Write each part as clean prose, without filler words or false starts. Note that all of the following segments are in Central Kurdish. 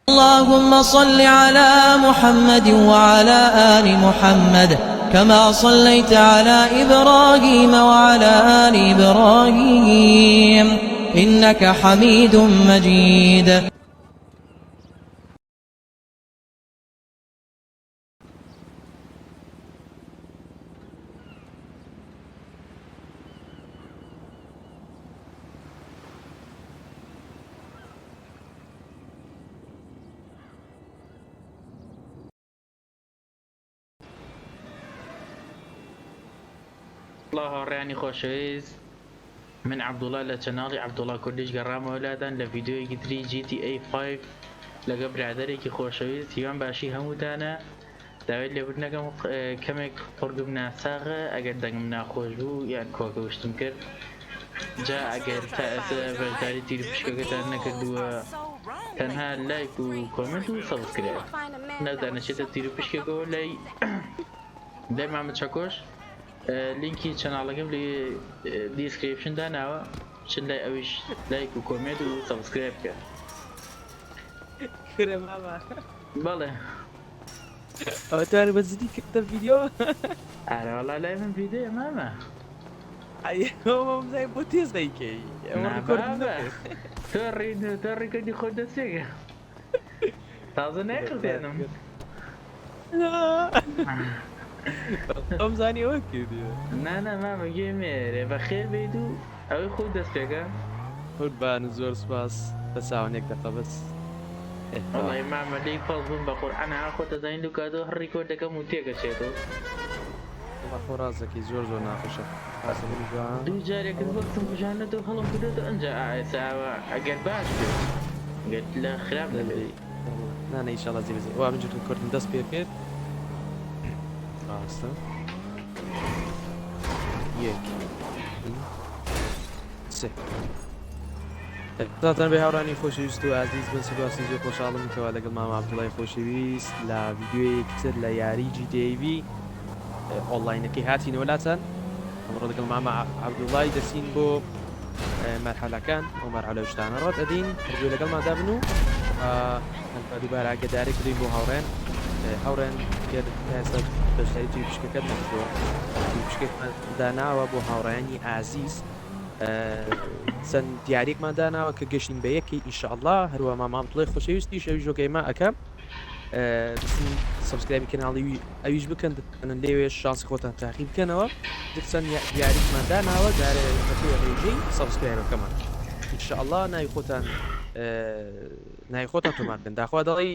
اللهم صل على محمد وعلى آل محمد كما صليت على إبراهيم وعلى آل إبراهيم إنك حميد مجيد. الله راني خوشويز من عبد الله لشنالي عبد الله كرديش قرام ولادا لفيديو يدري جي تي اي 5 لقبل عذريك خوشويز يوم باشي همودانا داوید لبرنگم کمی خورگم نساقه اگر دنگم نخوشو یعنی کوکه وشتم کرد جا اگر تأثیر تیری بشکه نکردو تنها لایک و کامنت و سابسکرایب نزدن شده تیری بشکه لای محمد شاکوش لینکی چنالگم لی دیسکریپشن داناوه شن لای اویش لایک و کامنت و سابسکرایب کرد كره ماما بله او تاني بزدي كتب فيديو أنا والله لا من فيديو ماما ايوه زي بوتيز غيكي بابا توري كدي خود السيجا تازن اخر تينم ام زاني اوكي نا ماما جيمير بخير بيدو اوي خود السيجا خود بان زور سباس تساونيك دقة بس والله ماما ليك فضل بقول انا اخو تزاين لو كادو هريكو دكا موتيكا شيتو اخو راسك زور ناقشه حاسب الجوع دو جاري كنت وقت مجاندو خلهم كده انجا ساعة اقل باش قلت لا خراب لبي لا ان شاء الله زي وابن جبت الكورد داس بيركيت راسا يك سه تاتان به هاورانی خوشویست و عزیز بن سپاسی زۆر خۆشحاڵم کەوا لەگەڵ مام عەبدوڵای خۆشەویست لە ڤیدیۆیەکی تر لە یاری جی تی وی ئۆنلاینەکەی هاتینەوە لاتان ئەمڕۆ لەگەڵ مامە عەبدوڵای دەچین بۆ مەرحەلەکان ئەو مەرحەلە شتانە ڕۆت ئەدین هەردووی لەگەڵماندا بن و دووبارە ئاگاداری بدەین بۆ هاوڕێن ئێستا بەشداری توی پشکەکەت نەکردووە پشکێکمان داناوە بۆ هاوڕێیانی ئازیز چەند دیارێکمان داناوە کە گەشتین بە یەکی ئینشاءالله هەروە مام عەبدوڵای خۆشەویستی شەوی ژۆگەیما ئەەکەم سبسکرایبی کەناڵی ئەویش بکەن لێوێ شانسی خۆتان تاقی بکەنەوە چەند دیاریکمان داناوە جارێ ڕێژەی سبسکرایبەکەمان ئینشاءالله ناوی خۆتان تۆمار بکەن داخوا دەڵی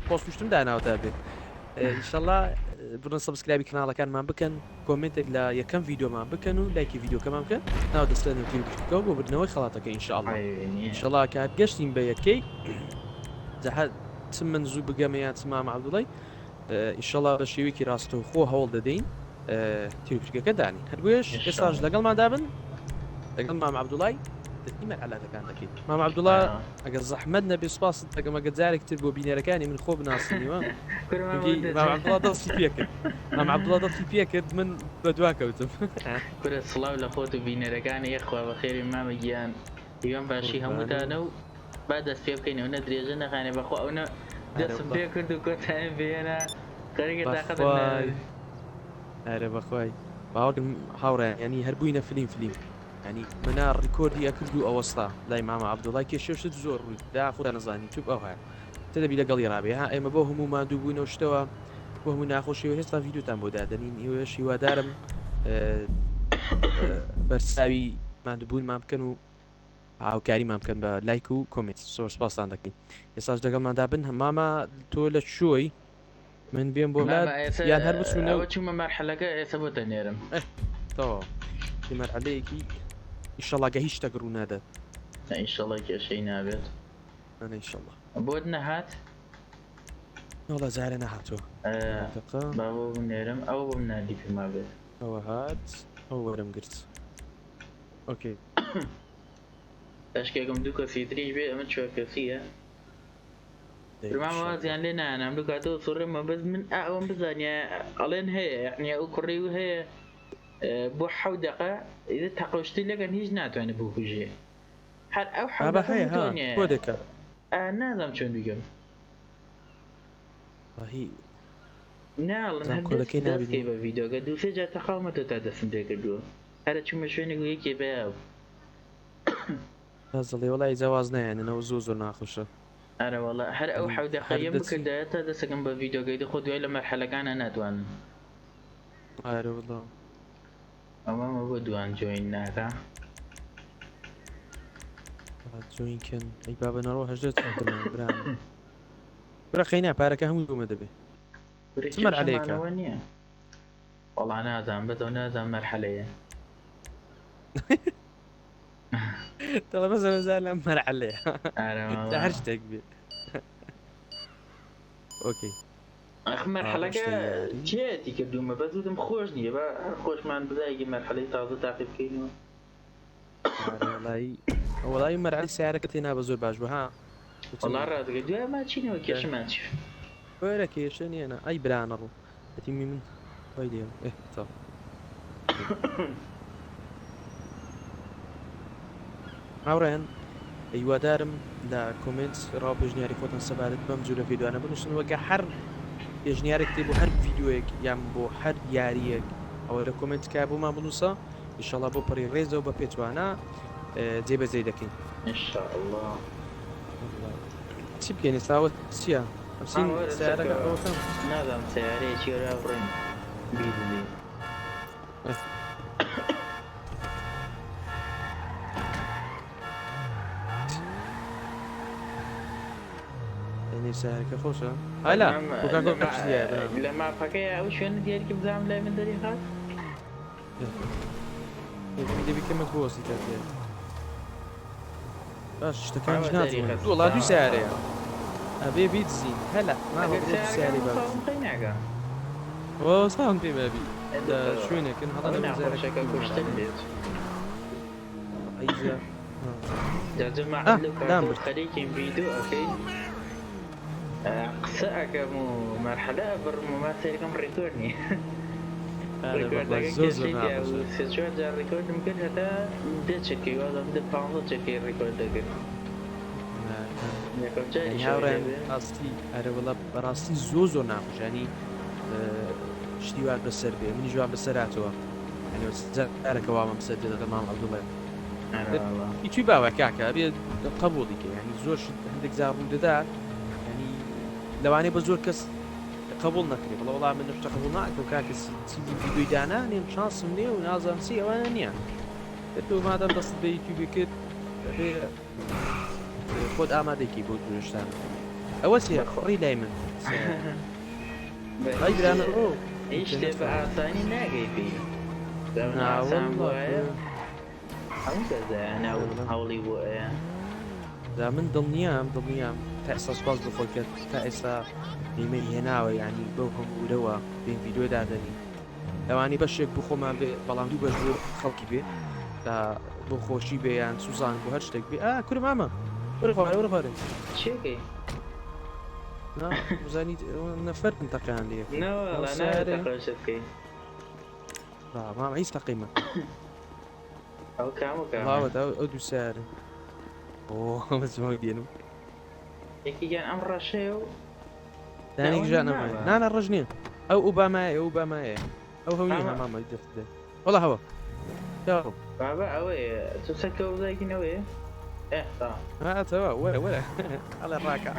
پۆستشتم داناوەتا بێت ئینشاءالله بڕن سبسکرایبی کەناڵەکانمان بکەن کۆمنتێک لە یەکەم ڤیدیۆمان بکەن و لایکی ڤیدیۆکەمان بکەن ناو دەستێنە بکەوە بۆ بردنەوەی خەڵاتەکە ئینشاءالله ئینشاءالله کات گەشتین بە یەکەی جەهەت چم من زوو بگەمە یان چ مام عەبدوڵای ئینشاءالله بە شێوەیەکی ڕاستەوخۆ هەوڵ دەدەین تیرپشکەکە دانی هەروێش ئێستاش لەگەڵمان دابن لەگەڵ مام عەبدوڵای دەستی مەرحەلەکان دەکەین مام عەبدوڵا ئەگەر زەحمەت نەبێ سوپاست دەکەم ئەگەر جارێکتر بۆ بینەرەکانی من خۆ بناسییەوە مام عەبدوڵا دەستی پێ کرد مام عەبدوڵا دەستی پێ کرد من بە دوا کەوتم کورە سڵاو لە خۆت و بینەرەکانی یەخوا بەخێری مامە گیان هیوان باشی هەمووتانە و با دەست پێ بکەینەوە نە درێژە نەخانێ بەخۆ ئەوە دەستم پێ کرد و کۆتان بێنە قەرێکە تاقەت ئەرە بەخوای باوەکم هاوڕێ ینی هەربووینە فلیم ینی منە ڕیکۆردی ئەکرد و ئەوەستا لای مامە عەبدوڵای کێشەشت زۆر ڕووی دا خۆدا نەزانی توپ ئەو هەیە تدەبی لەگەڵی ڕابێ ها ئێمە بۆ هەموو مادوو بووینەوە شتەوە بۆ هەموو ناخۆشیەوە هێستا ڤیدیۆتان بۆ دادەنین ئێوەش هیوادارم بەرساوی مادووبوونمان بکەن و هاوکاریمان بکەن بە لایک و کۆمنت زۆر سپاسان دەکەین ئێستاش لەگەڵماندا بن هەمامە تۆ لە شۆی من بێم بۆ یان هەر بچوونەوە چوومە مەرحەلەکە ئێستا بۆ دەنێرم تەواو مەرحەلەیەکی ئینشەڵڵا گە هیچ شتێک ڕوو نادات ئینشەڵڵا کێشەی نابێت ئینشەڵڵا بۆت نەهات وەڵا جارێ نەهاتۆ با بۆ بنێرم ئەو بۆ منادی پێما بێت ئەوە هات ئەو وەرم گرت ئۆکەی تشکێکم دوو کەسی تریش بێ ئەمە چوار کەسیە مامەوازیان لێ نانام دوو کاتەوە سوڕێمە بەس من ئەوم بزانیە ئەڵێن هەیە یعنی ئەو کوڕی و هەیە بۆ حەو دقە ئیدە تەقۆشتی لەگەن هیچ ناتوانێت بکوژێ هەر ئەو ئابا هەیە ها بۆ دەکە نازانم چۆن بگەم هی ناڵن زان کۆلەکەی هەردەستکەی نابینی. بە ڤیدۆگە دووسێ جا تەقاومەتە تا دەستم پێکردووە هەرە چوومە شوێنێک و یەکێ بەیاو دەڵێ وڵی جیاواز نایەنەوە زۆر ناخۆشە ئەرە وەڵا هەر ئەو حەو دقەیەم هەردەچی. بکردایە تا دەستەکەم بە ڤیدۆگەی دەخۆ دوای لە مەرحەلەکانە ناتوانن ئارە وڵا ئەمەمە بۆ دوان جوین ناکە جوینکن ئەی با بەنەڕەوە هەژدە بران برا خەینا پارەکە هەموو بوومە دەبێ چمەر عەلەیەکە؟ نییە وەڵا نازان بەدەو نازان مەرحەلەیە دەڵێ بەزە لەم مەرحەلەیە ئارە هەر شتێک بێ ئۆکەی ئەخ مەرحەلەکە شتێک یاری. چێتی کردومە بەزودم خۆش نییە بە خۆشمان بدایگی مەرحەلەی تازە تاقی بکەینەوە وڵی مەرعی سیارەکە تێنا بە زۆر باش بە ها وەڵا ڕازگە دوای ماچینەوە کێشمان چی وەرە کێشە نیەنە ئەی برانە ڕوو ئەتیمی من وای لێم تا هاوڕێن هیوادارم لە کۆمنت ڕاو پێشنیاری خۆتان سەبارەت بەم جوورە ڤیدیوانە بنووسن وەگە هەر پێشنیارێک تێ بۆ هەر ڤیدیۆیەک یان بۆ هەر یاریەک ئەوە لە کۆمنت کا بۆمان بنووسە ئینشەڵا بۆ پڕی ڕێزەوە بە پێچوانە جێبەجێ دەکەین ئینشاءالله چی بکەین ئێستاوە چییە؟ ئەمسین سیارەکە ئەوەکەم نازانم سیارەیەکی وەرا بڕێن بیدلی یعنی سیارەکە خۆشە؟ هالا لە ماپەکەی ئەو شوێنە دیارکی بزانم لای من دەری هات دەبیکەمە بۆسی تا باش شتەکانی ناتوانێت وڵا دوو سیارەیە ئەبێ بیتزین هەلا سیاری ناگە ساوند پێ بابی لە شوێنێکن هەڵەشەکە کوشتن بێت ئەیجا خەریکین ڤیدیۆ ئەەکەی قسە ئەەکەم و مەرحەلە بڕم و ماسەرەکەم ڕێکۆرنی سێ جار ڕێکۆردم کرد هەتا دە چەکەی وازم دە 15 چەکەی ڕێکۆرد دەکرد هاوڕێن ئاستی ئەرەوەڵە بەڕاستی زۆر ناخۆشانی شتی وار بەسەر بێ منی جواب بەسەراتەوە ئەرەکە وامەم سەر دێتە مام عەبدوڵێ هیچی باوە کاکە بێ قبوڵی کە ینی زۆر هەندێک جار ڕوو دەدات ینی لەوانەیە بە زۆر کەس قبول نەکرێت بەڵێ وەڵام من شتە قبول ناکەم و کاکە چیزی ڤیدیۆی دانا نێم شانسم نییە و نازانم چی ئەوانە نییە تۆ مادەم دەست بە یوتیوبی کرد خۆت ئامادەیەکی بۆ درشتان ئەوە چیە خڕی لای من ئەی برانە ئەو هیچ شتێ بە ئاسانی ناگەی پێی ئاسان وایە هەموو کەسدایە هەوڵی بۆ ئەیە دا من دڵنیام تا ئێستا سوپاس بۆ خۆی کرد تا ئێستا نیمەی هێناوە ینی بەو هەموورەوە پێم ڤیدیۆ دادەنی لەوانی بەشێک بۆ خۆمان بێ بەڵام دوو بەش بۆ خەڵکی بێ تا بۆ خۆشی بێ یان سوزان بۆ هەر شتێک بێ کورە مامە وەرە چێکەی زانیت نەفەر تەقیان لێ نەوەڵانەکەی مام هیچ تەقیمە ئەو کامەوە ئەو دوو سیارە بەچمە دێنم یەکیگیان ئەم ڕەشەیە و دانێک ژان نەمایە نانە ڕژ نییە ئەو ئوبامایە ئەو هەونی هەمامەی دەفتێ وەڵا هەوە بابا ئەوەیە تو سەرکە وزایکینەوەیە هاتەوە وەرە ئەڵێ ڕاکە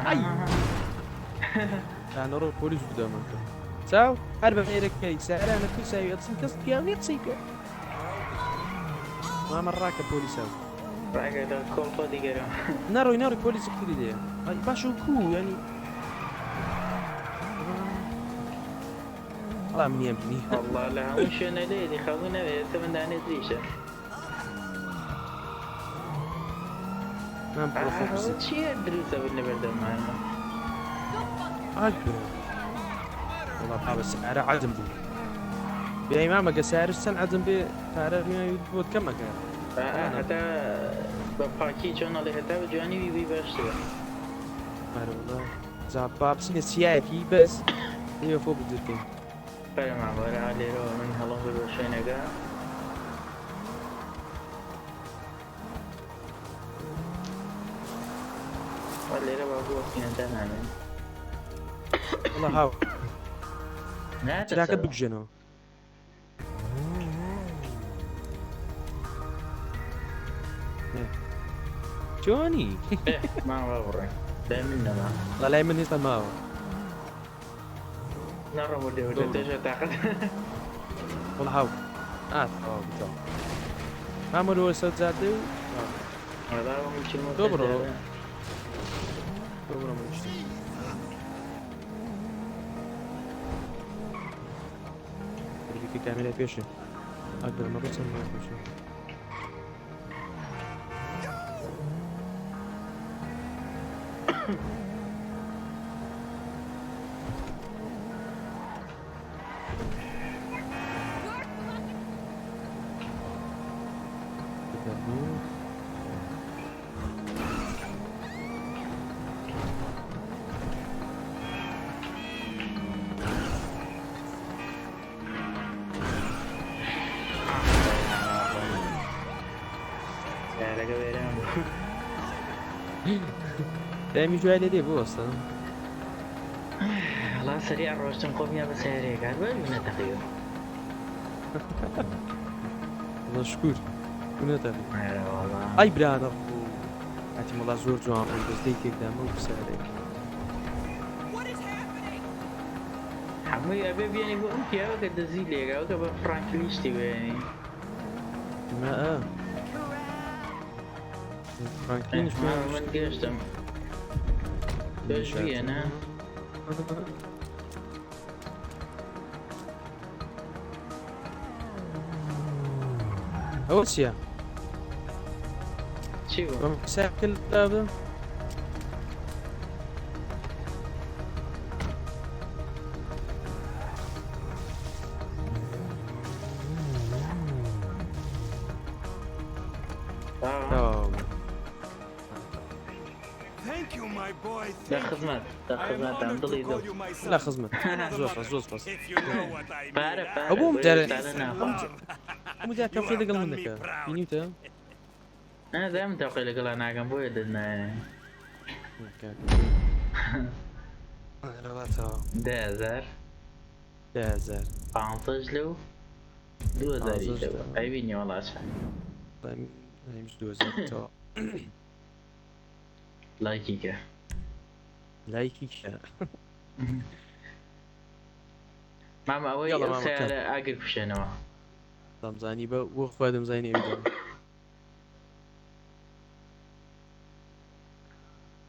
دانەڕۆ پۆلیس بدەمە چاو هەر بە مێرەکەی سارانە توی ساوی ئەچن کەس پیاوێ قسەی پێ مامە ڕاکە پۆلیساو کۆڵپۆ دیگەرە نەڕۆی پۆلیسی کردی دێ باش و کو ینی بەڵام نییە بینی والله لە هەموو شوێنە لێدی خەڵوو نەوێت ئێستا مندانێت ریشە چییە دروستە بن لە بەردەمانە والله بابا سعرە عەزم بوو بێ مامەگە سعرش چەند عەزم بێ پارە بۆت کەمەکە هەتا بە پاکی چۆنەڵێ هەتا بە جوانی وی باشترە جا بابچینە سیایەکی بەس لێ فۆ بدرکەین بەرەماوەرە لێرەوە من هەڵم بۆ شوێنەکە لێرە بابوو وەکینەدا نامێن والله هاو ناتە چراکە سەر. بکژێنەوە جوانی ماوە بڕێ لای من نەما لەلای من هێستا ماوە نەڕەوە لێوە دێژە تاقەت والله هاو بچۆ ئامەرەوە سەر جادە و Добро. Добро мечты. Великий камера пеши. Акбар, могу сам пеши. دائما جوال لدي بو اصلا الله سريع روشتم قوميا بسياري قال وين من تقريبا الله شكور كنا تابي والله اي برادر عتي والله زور جوان بس ديك قدام مو بسياري حموي ابي بيني بو انت يا قد زيلي قال قبل فرانكليشتي ويني ما فرانكلين شو من قشتم ايش في انا اوسيا شو ساكل هذا لا خدمات عم ضلي دو لا خدمة زوز بس بعرف ابو مدري مدري كم خير قال منك ينيتا انا دائما توقي لك انا كان بوي دنا دازر بانطجلو 2000 عيبيني والله اسفل طيب مش 2000 لايكيكا ماما اوي سيارة اقل كشينوا دمزاني با وقف دمزاني ايضا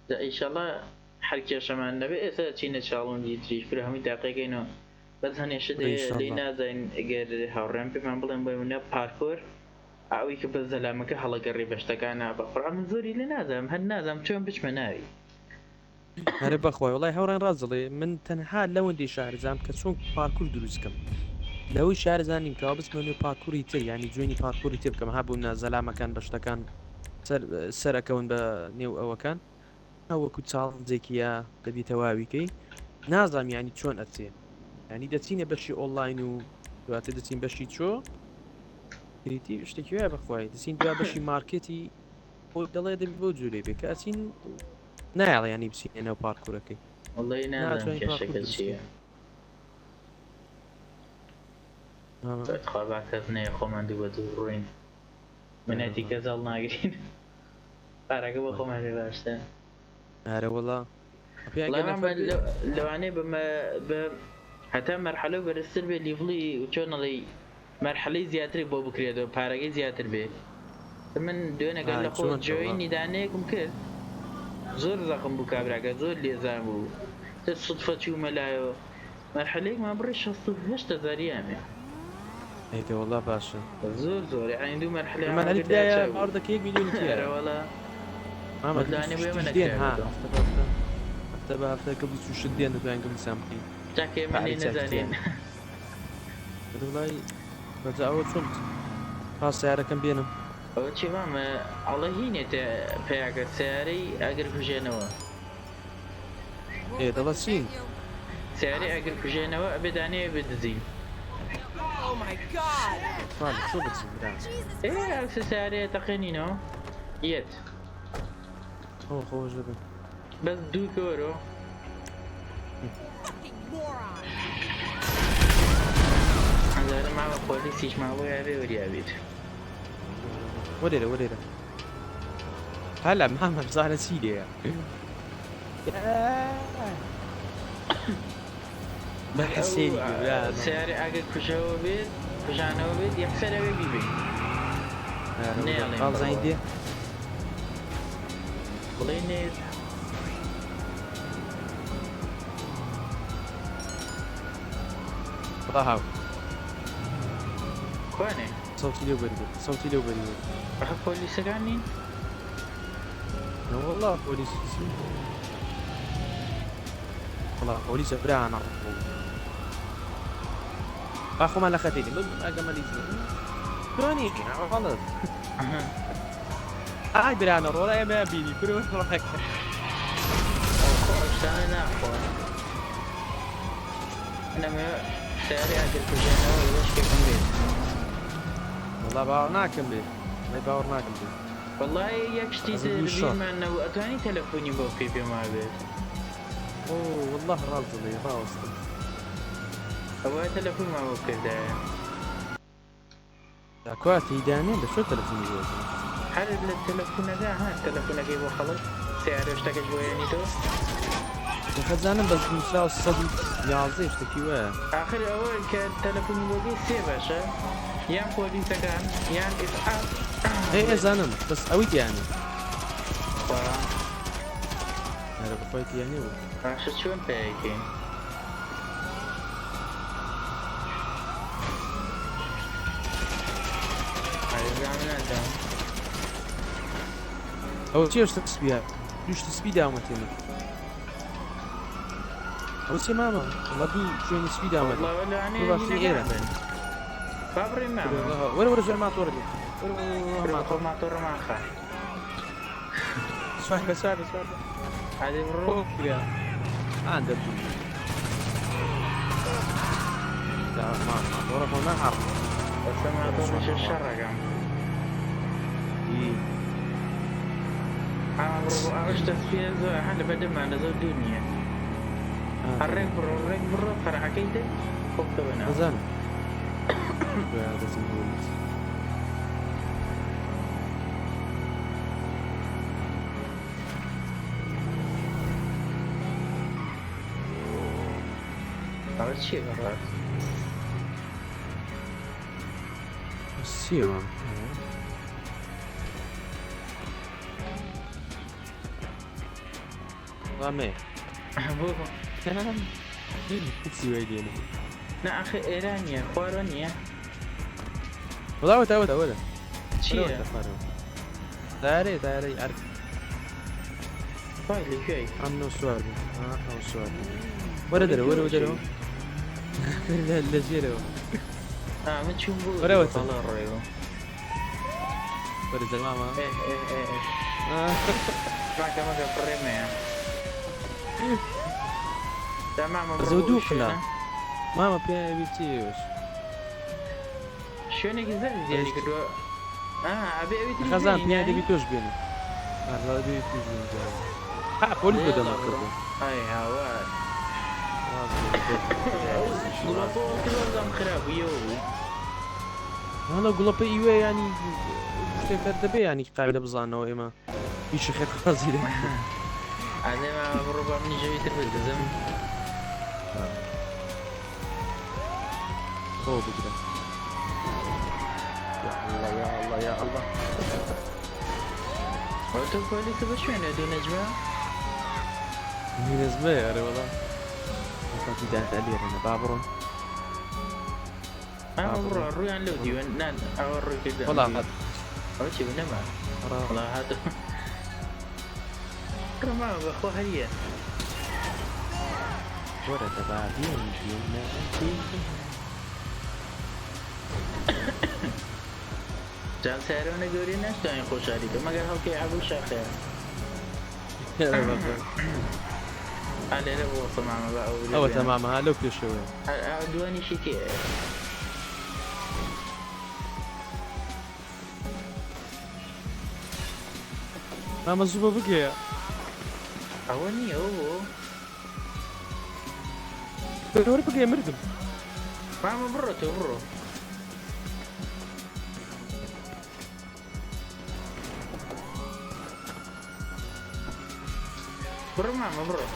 لا ان شاء الله حركة شمال النبي ساتينا شغلون جيتريش برهم دقيقة بس هني شد لينا زين غير هورم بمن بلن بيمنا باركور اوي كبزلامك هلا قريب اشتكانا بقرا من زوري لنازم هالنازم شلون بشمناوي هەرە بەخوای وڵای هەوڕان ڕازڵێ من تەنها لەوەندی شارزانم کە چۆن پارکور دروستکەم لەوەی شارزانیم کەوا بچمەوێ پارکوری تر ینی جوێنی پارکوری تر بکەم هەبوو زەلامەکان بە شتەکان سەرەکەون بە نێو ئەوەکان ئەوەکو چاڵنجێکیە دەبی تەواویکەی نازانم ینی چۆن ئەچێ ینی دەچینە بەشی ئۆنلاین و دواتر دەچین بەشی چۆ کریتی شتێکی وایە بەخوای دەچین دوا بەشی مارکێتی بۆ دەڵێ دەبی بۆ جوورێ بێ کە ئەچین نایڵ ینی بچینەوە پارکوورەکەی والله نازم كشكل شيء خابع كذني خمان دو بدورين من هتي كذل ناقرين بارك بخمان باشته هذا والله لو أنا حتى مرحلة برسل بالليفلي وشون لي مرحلة زيادة بو بكريدو بارك زيادة به من دون قال لخو جويني دانيكم كذا زور رقم بكابراك زور ليزامو الصدفة شو ملايو مرحلة ما بريش الصدفة ايش تزاريامي ايدي والله باشا زور يعني دو مرحلة من البداية عرضك هيك مليون كيلو ولا ما داني وين من ها افتبه قبل شو شدين دوين قبل سامحين جاكي مالي نزالين والله رجع اول صمت خاص سيارة كم بينهم أول شيء ماما الله هيني بيعك سياري أقرب جنوا إيه ده لسين سياري أقرب جنوا بداني بدزين Oh my god! مالك شو بتصير إيه أكس سياري تقنينه يد هو خوش جبل بس دوو کۆرۆ Fucking moron. ئەزارە ماوە پۆلیسیش ماوە یاوێ وەریابێت وەرێرە هەلا محەممەد بزانە چی لێە بە حسێنی سیارە ئەگەر کوژەوە بێت کوژانەوە بێت یەکسەرەوێ بیبێ زین دێ بڵێ نێت ڕاهاو کوانێ سەوتی لێو بەری بەخە پۆلیسەکان نین والله پۆلیس والله پۆلیسە برانە خۆمان لە خەتێنی من ئەگەمەلی برانی خەڵت ئای برانە ڕۆڵە ئێمە بینی ڕەکە خۆشتانە ناخۆن نەمە سیارە ئەگەر کوژانەوە وەشکێکم بێت والله باوەڕ ناکەم بێ مەی باوەڕ ناکەم بێ والله یەک شتی زێربیرمانەوە ئەتوانی تەلەفۆنی بۆ پێی پێما بێت والله ڕاز دڵێ ڕاوەستم ئەوە تەلەفۆنما بۆ کردایە داکواتی دانێ لە شۆ تەلەفۆنی بۆ هەر لە تەلەفۆنەکە ها تەلەفۆنەکەی بۆ خەڵک سیارە شتەکەش بۆ یێنیتەوە خەزانم بەس نووسرا 111 شتێکی وایە آخر ئەوە کە تەلەفۆنی بۆگەی سێ باشە یان پۆلیسەکان یان ئیسعاف ئێزانم بەس ئەوی دیانێ هەرە بەخۆی دیانێ بوو باشە چۆن پێیەکەین ئەزانم نازانم ئەو چێ شتە سپیە دوشتە سپی داوەتێ من ئەو چێ مامە وڵا دوو شوێنی سپی داوەت ئێرە بابڕێ مامە وەرە ژێر ماتۆرە لێ ماتۆڕە ماخە سوار عادی بڕۆ ئان دەبوو ماتۆرە خۆ نەهاڕ بەسە ماتۆڕەشە شەڕەکەم ئەوش دەستپێ زۆر هەر لە بەدەمانە زۆر دوور نییە ڕێک بڕۆ فەرعەکەی دێ خۆبتەوە ناو بزانم دەزم بوویت ئەوە چییە بەڕاست چیەوە وامێ بۆ چی وای دێنێ نە ئاخر ئێرانیە خوارۆ نییە وڵاوە وەرە چییە دارێ ئەرک وای لەکوێی ئەم نۆ سوار ئەو سوار وەرە دەرەوە لە ژێرەوە من چوون بۆ وەرەوە ڕێەوە وەرە دەمامە ماکەمەکە پڕێمەیە زۆ دوو خنا مامە پێوی چیش شوێنێکی زەر دیاری کردووە ئەبێ ئەوی خەزان پێ دەبی تۆش بێنی پۆلیس بۆ دەما کردو ئای هاوار گوڵەپۆڵم خراپبوویەوە بوو هەڵە گوڵەپە ئیوێ ینی شتێکەر دەبێ ینی قابلە بزانەوە ئێمە هیچ خێر خازی لێ ئادێ مامە بڕۆ بە منی ژەوی تر بردەزم خۆ بگرە یا الله تۆ پۆلیسە بە شوێنە دوو نەجمە نزمە ئەرە وەڵا وەقتی دادا لێرەنە با بڕۆن بڕۆ ڕوویان لەو دیوە نان ئەوە ڕووی وەڵا هات ئەوە چی نەما وەڵا هاتە ڕۆماوە بەخۆ هەریە وەرە دەبا بێنی بێنە جان سیارەوە نەگەوری ناشتوانین خۆشحالیکە مەگەر هەڵکەی ئابوو شاخەیە لێرە بۆ سەمامە بە ئەوە تەمامە ها لەو پێشەوە دووانیشی تێ مامە زوو بە بگەیە ئەوە نییە ئەوە وەرە بگەێ مردم مامە بڕۆ تۆ بڕۆ بڕۆ مامە بڕۆ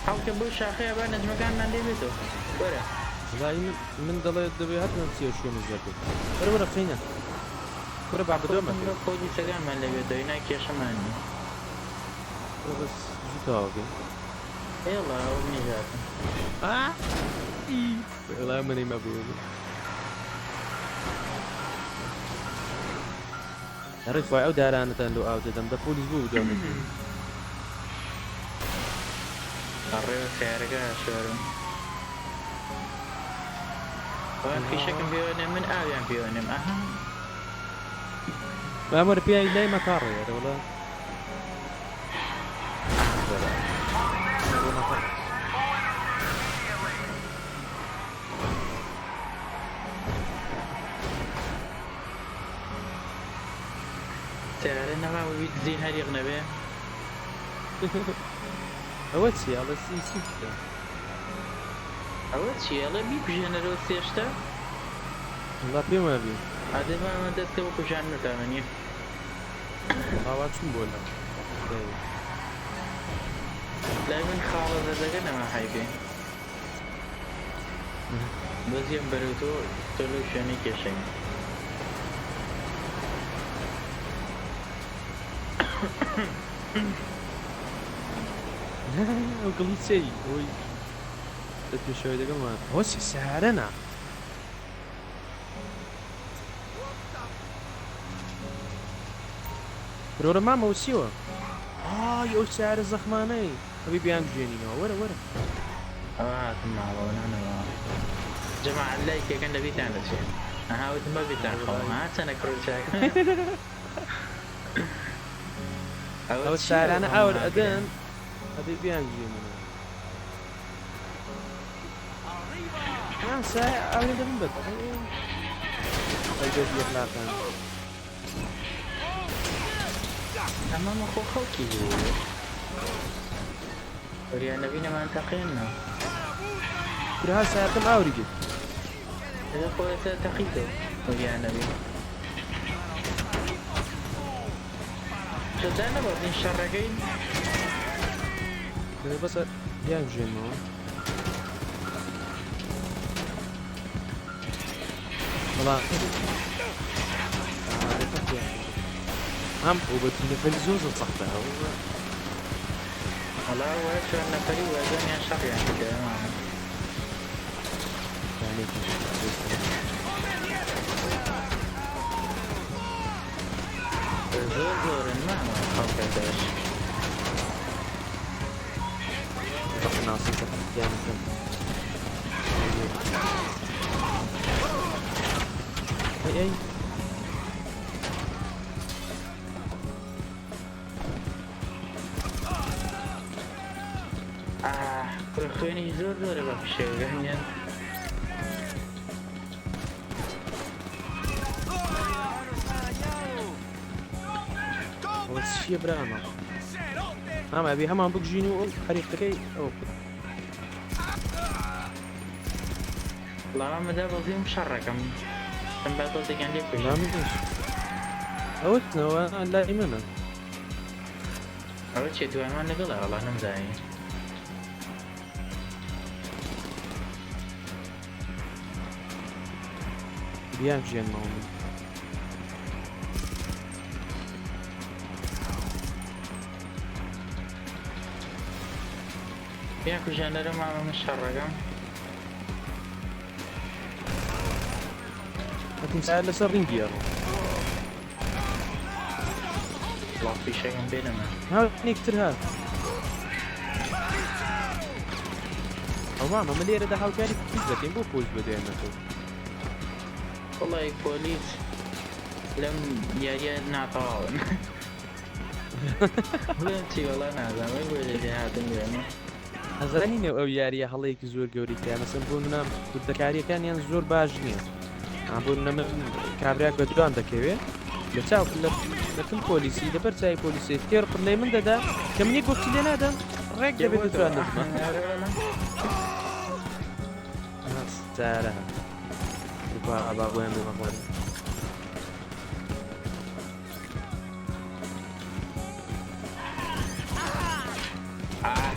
هەڵکە بۆ شاخەیە با نەجمەکانمان لێ بێتەوە وەرە والله من دەڵێت دەبێت هاتمان چیە شوێنە زەکەوت وەرە قینە وەرە با بدۆمەکە خۆی سەگانمان لێ بێتەوە هینا کێشەمان نیە بەس زووتاوەکەی ئێڵا ئەو نیژاتن والله منی مەبوو ڕێک خۆی ئەو دارانەتان لەو ئاو دەدەم دە پۆلیس بوو بدۆمەکە ڕێوە سیارەکە شوێرم فیشەکەم پێوەنێ من ئاویان پێوەنێم ئەها مامەرە پیاوی لای مەتاڕێ وڵا سیارە نەماوە بیت زین هەریق نەبێ ئەوە چی ئەڵە سی ئەوە چیەڵە بیکوژێنەرەوە سێشتا وڵا پێم وابی ئادەمانە دەستکە بۆ کوژان نتانە نیە ئاوا چوون بۆ لە لای من خاڵە زەدەگە نەما هایبێ بەزیێم بەرەو تۆ تۆ لەو شوێنەی کێشەی ئەو گڵی چی ئەوی دەست پێشەوەی دەگەڵمان ئەوە چی سەهارەنا برۆرە مامەوە چیوە ئای ئەو سیارە زەخمانەی ئەوی بیان بژێنینەوە وەرە وەرە ئەوە هاتم ماڵەوە نانەوە جەماعەت لای کێکەن دەبیتان دەچێت ئەهاوتم بەبیتان خەڵ چەنە کڕوچاک ئەو سارانە ئاور ئەدەن ئەبێ بیان بژێنینەوە سای ئاورێ دەبن بەت ئەگەر یەکلاکان ئەمەمە خۆ خەڵکی وەریان نەبینەمان تەقێننا برها سایەکەم ئاوری گرت ئەگە خۆ ئێستا تەقیتەوە وەریان نەبین شەدا نەبەڵین شەڕەکەین بەسە بیان بژێنەوە بەڵام ئەم بۆ بەتونەفەری زۆر زۆر سەختە هەڵا وە چۆن نەفەری وەزانیان شەڕیان کردەوە زۆر زۆرن مامە خەڵکەکەش ناسی سەختیانەکەم ئەی خوێنی زۆر زۆرە بە پیشێگەنیان چیە برامە ئەمە ئەبێ هەمان بگژین و ئەو خەریقەکەی ئەو وڵامەدا بەڵزیم شەڕەکەم ئەم باتۆزێکیان لێ کوژام ئەوتنەوە لای منە ئەوە چێ دوانوان لەگەڵە وەڵا نەمزانی بیان ژێنمەوە من پێیان کوژانەرە مامە من شەڕەکەم هەتیم سایە لەسەر ڕینگی ئەڕۆ وڵام پیشەکەم بێنەمە هاونێکتر هات ئەو مامە من لێرەدا هاوکاری پلیس دەکەین بۆ پۆلیس بەدوێنەکە وڵی پۆلیس لەم یاریە ناتەواون بڵێن چی وەڵا نازانم بۆ لێ هاتم لێمە ئەزانینە ئەو یاریە هەڵەیەکی زۆر گەوری کە مەسەن بۆ منام وردەکاریەکانیان زۆر باش نییە بۆ نەمە کابراک بە دوان دەکەوێت لە چاو لەکەم پۆلیسی لەبەر چای پۆلیسی تێڕ لێ من دەدا کە منی گفتی لێ نادەم ڕێک دەبێت بتوانێتمە جارە با بۆیان بمەخۆری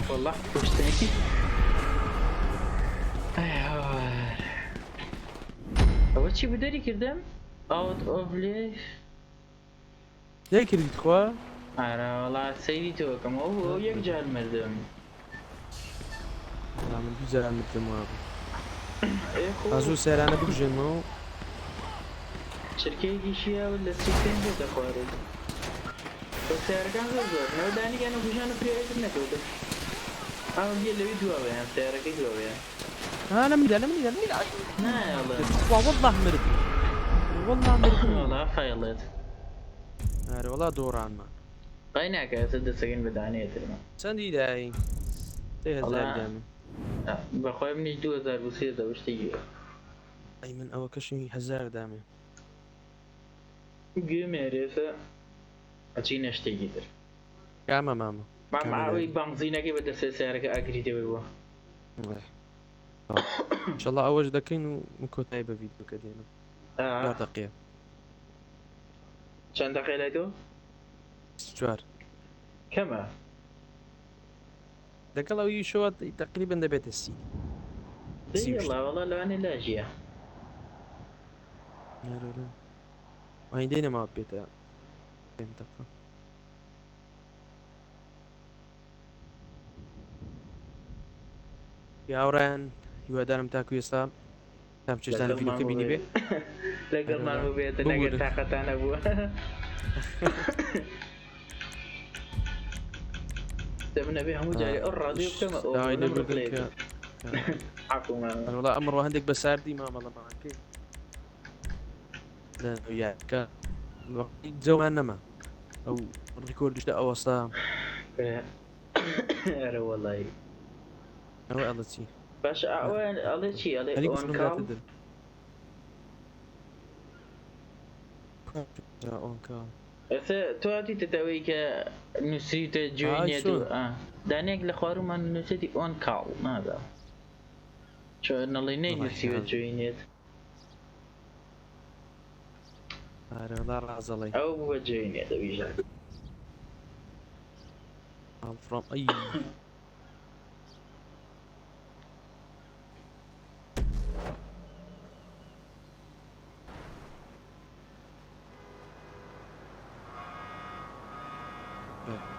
والله پشتێکی ئەوە چی بدەری کردم؟ ئاوت ئۆڤلیف لێ کردیت خوا؟ ئارە وەڵا سەیری تۆکەم ئەو یەک جار مردم من دوو جاران مردم وابوو ئازوو سەیرانە بکوژێنمەوە چرکەیەکی شیە لە سیستەم بۆ دەخوارێت بە سیارەکان زۆر زۆر نەودانیگەن و بژان و پرێتر نەکەوتم ئەو هیە لەوی دواوەیان سیارەکەی دواوەیان لە منیدا نایڵێ والله مرد والله مرد وەڵا فایڵێت ئارە وەڵا دۆڕانمە قای ناکات دەسەگەن بەدانەیەترمە چەندی دایی 3000 دامێ بەخوای منیش 2023 شتێکی ئەی من ئەوە کەشی 1000 دامێ گوێمێرێتە ئەچینە شتێکی تر کامە مامە ماماوەی بانزینەکەی بە دەسێ سیارەکە ئاگریتەوە بووە انشاءالله ئەوەش دەکەین و کۆتایی بە ڤیدیۆکە دێنم 4 دقیقە چەند دقیقە لای تۆ؟ 24 کەمە لەگەڵ ئەوی شەوە تقریبا دەبێتە 30 وەڵا لەوانێ لاژیە وای دێنەماوە بێتە 5 دقیقە یاوڕیان هیوادارم تاکو ئێستا تام چێشتانە ڤیدیۆکە بینی بێ لەگەڵمان بێتە نەگەر تاقەتانە بووە دەبنەبێ هەموو جارێ ئەو ڕادیۆ بکەمە وەڵا ئەمڕۆ هەندێک بە ساردی مامەڵەمانکەی یاکە جەومان نەما ئەو ڕیکۆردیشتە ئەوەستا ئەرە وەڵی ئەوە ئەڵە چی باش ئەوەن ئەڵێ چی ئەڵێ ئۆنکاڵ تۆ هاتیتەوەی کە نووسیتە جوێنێت و دانێک لە خوارومان نووسێتی ئۆن کاڵ نادا چۆ نەڵی نەینووسیوە جوێنێت ئارەڵا ڕازەڵی ئەو بووە جوێنێت دەویژە ئەڵفڕۆم ئەی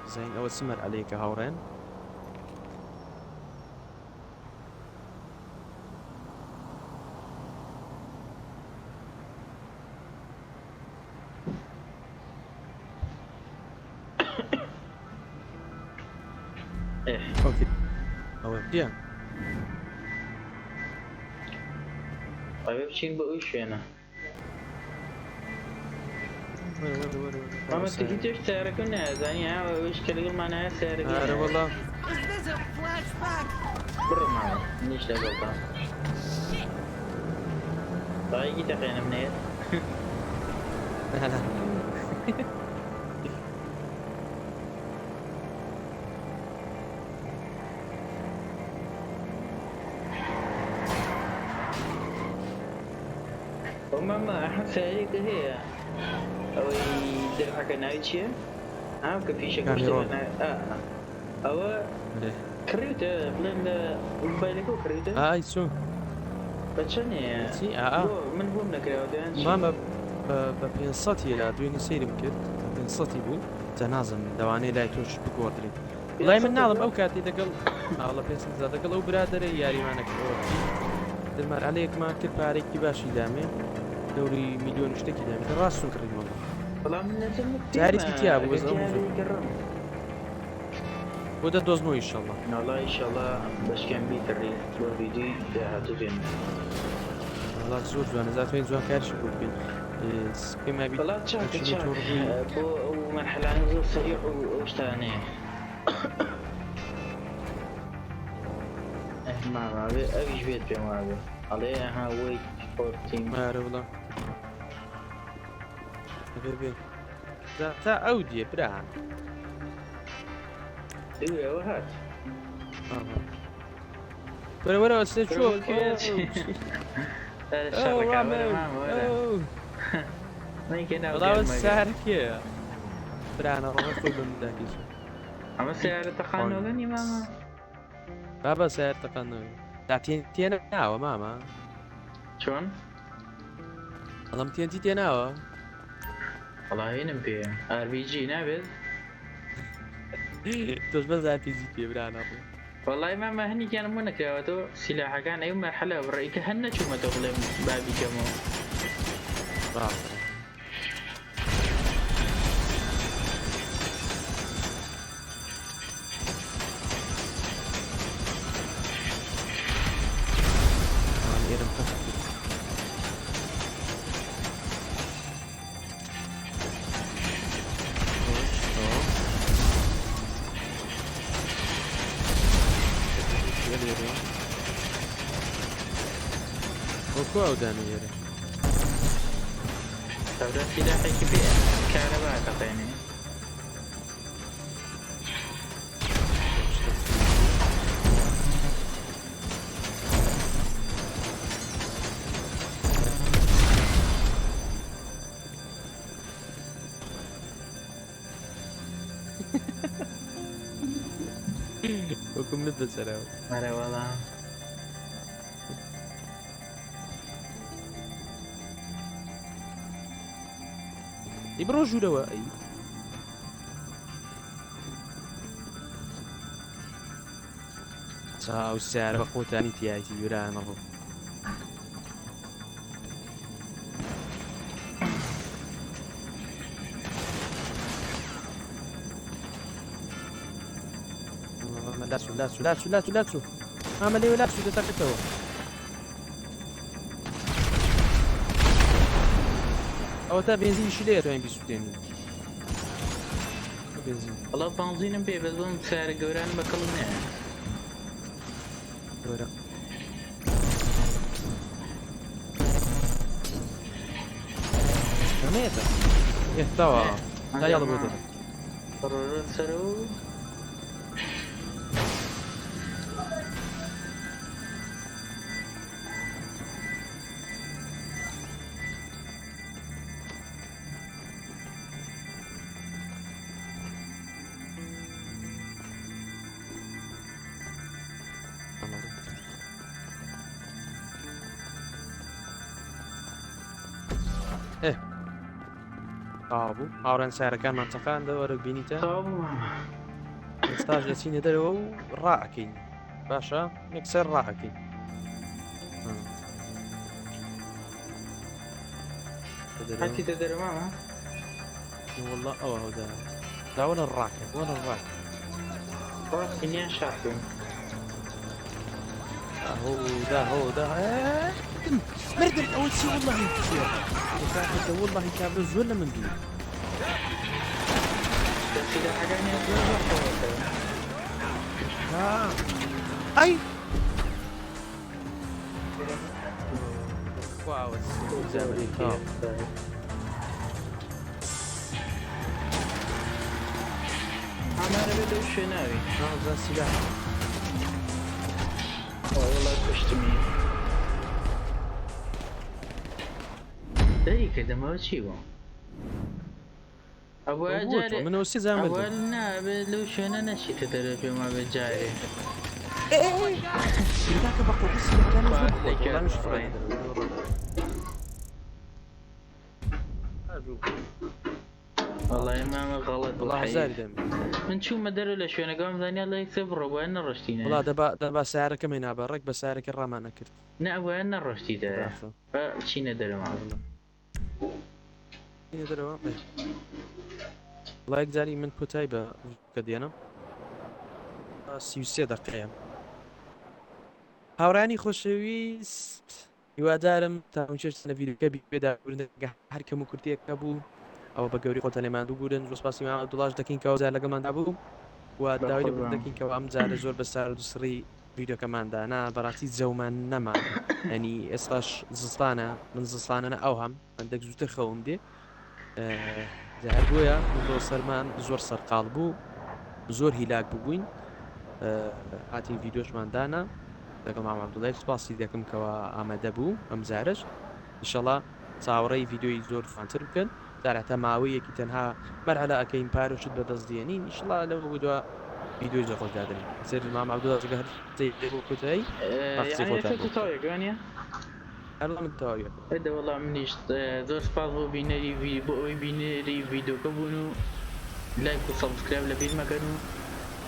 زين أول سمر عليك هاورين أوكي أول بيان طيب شين بقوش هنا ماما تجي تشتري سيارة زاني وش كلام معناها سيارة أنا والله برا معي ليش لا غلطان طيب تقينا منين لا وماما أحس هيك هي أو درعك نايتشيا كفي شكل أو كريوتا بلند موبايلكو كريوتا أي شو بتشني من بوم نكريوتا ماما ببينصتي لا دويني سيري مكت بينصتي بو تنازم دواني لا توش بقودري والله من نعلم أو كاتي دقل والله بينصتي دقل أو برادري ياري ما نكريوتا دمر عليك ما كتب عليك باشي دامي دوري مليون اشتكي دامي راسو كريم والله والله من نزل تعرف كتاب بس وده دوزنو ان شاء الله والله ان شاء الله باش كان بيتري فيديو هاتوين والله زور زوان زات وين زوان كارش بوبين كما بي والله تشاك ومرحلة نزول سريع وش ثاني ما ابي جبت في ما عليها ويت فور تيم ما والله بيبي تا اودي براهن ايوه هات ولا استاذ شو الشركة ولا ماما ولا ما يمكن والله السعر كيا برانا روح كل من ذاك الشيء أما سعر تقنعني ماما بابا سعر تقنعني تاتين ناوى ماما شون؟ والله تي ناوى والله نبي RPG نابذ توش بس ار بي جي برانا والله ما هني كان مو نكراوتو سلاحه كان أي مرحلة برأيك هنا شو ما تغلب بابي كمو وكو أوداني يري طب ده سلاحي كبير كهرباء تقيني وكم نبدأ سلام مرة والله يبروجوا دوائي ساو السعر بقوة تاني تيايتي يوران أبو لاتسو عمل ايه لاتسو ده تاكتو او تا بنزين شليه تو ام بي سوتين بنزين والله بنزين بيه بس بون سعر قوران بكلنا ورا رميته يهتوى لا يلا بودر قرروا سرو ابو هاورن سعر كان منطقة عنده ورق بينيتا طابو ستاج جالسين يدروا راعكين باشا مكسر راعكين حتى تدري ماما والله هو ده ولا الراكب ولا الراكب راس إني شاكو هو ده مردم اول شيء والله كثير والله كابرز ولا من دون بس إذا حاجاني اي واو زي أنا بدو شناوي هذا سلاح والله كشتمي داري كده ما بتشيبه أبو أجاري من وسي زي ما أبو أنا بدو شنا نشي تدري في ما بجاري ذاك بقول بس والله مش فرين والله ما غلط والله زاري دم من شو ما دروا ليش انا قام ثاني الله يكسب وين رشتينا والله دبا سعرك من هنا برك بس سعرك الرمانة كرت نعم وين رشتي ده فشي ندري معه يدروا والله يجزالي من كتيبة كدينا سيوسي دقيقة هاوراني خوشويست يوادارم تا ونشرت فيديو كبير بدا ورنگه هر کمو کرتی کبو او بگوری خود لیمان دو بودن جوس باسی ما دلاش دکین که وزار لگمان دابو و داویل بود دکین که وام زار زور بسار دوسری فيديو كمان ده انا براتي زومان نما يعني اصلاش زستانه من زستانه انا اوهم عندك زوت خوم دي زهر بويا من دو سلمان زور سر قالبو زور هلاك بوين هاتی ڤیددیۆشمان دانا لەگەڵ مام عەبدوڵای سپاسی دەکەم کەەوە ئامادە بوو ئەم زارش ئینشەڵا چاوەڕێی ڤیددیۆی زۆر فانتر بکەن دارەتە ماوەیەکی تەنها مەرحەلە ئەەکەین پارۆشت بەدەست دێنین ئینشەڵا لەو دووە ڤیددیۆی زۆر خۆشدادنین سێر مام عەبدوڵا جگە هەر بۆ کوتایی يعني فكرة توي يعني هەرڵا من تەواویە هذا والله منيش زور سباس بو بينري في بو بينري فيديو كبونو لايك وسبسكرايب لبيت مكانو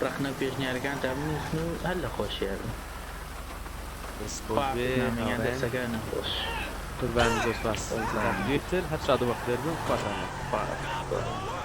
رخنا بيجني أركان تعملوا شنو هلا خوش يعني دەست خۆش بێ من عند هاوڕێن. سكانة خوش قوربان زۆر سپاس ڤیددیۆی تر هەر شاد و بەختێر بن خواتان فاش